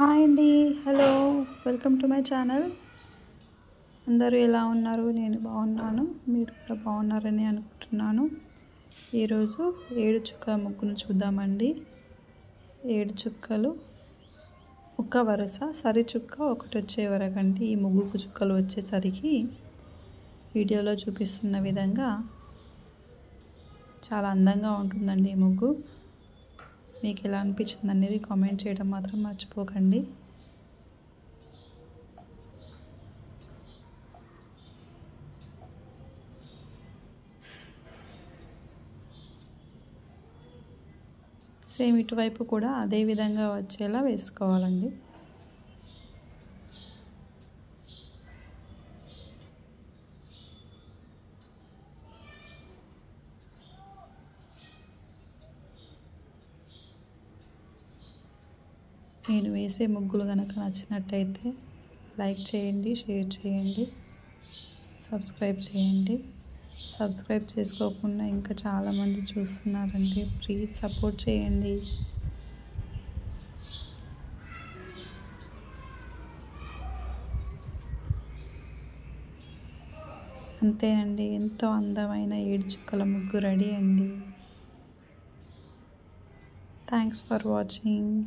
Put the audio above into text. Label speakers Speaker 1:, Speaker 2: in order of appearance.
Speaker 1: Hi అండి. Hello. Welcome to my channel. అందరూ ఎలా ఉన్నారు? నేను బాగున్నాను. మీరు కూడా బాగున్నారని అనుకుంటున్నాను. ఈరోజు 7 చుక్కల ముగ్గును చూద్దామండి. 7 చుక్కలు ఒక వరుస, సరి చుక్క ఒకటి వచ్చే వరకండి. ఈ ముగ్గుకు చుక్కలు వచ్చేసరికి వీడియోలో చూపిస్తున్న విధంగా చాలా అందంగా ఉంటుందండి ఈ ముగ్గు. మీకు ఎలా అనిపించింది అనేది కామెంట్ చేయడం మాత్రం మర్చిపోకండి. సేమ్ ఇటువైపు కూడా అదే విధంగా వచ్చేలా వేసుకోవాలండి. నేను వేసే ముగ్గులు కనుక నచ్చినట్టయితే లైక్ చేయండి, షేర్ చేయండి, సబ్స్క్రైబ్ చేయండి. సబ్స్క్రైబ్ చేసుకోకుండా ఇంకా చాలామంది చూస్తున్నారండి. ప్లీజ్ సపోర్ట్ చేయండి. అంతేనండి, ఎంతో అందమైన 7 చుక్కల ముగ్గు రెడీ అండి. Thanks for watching.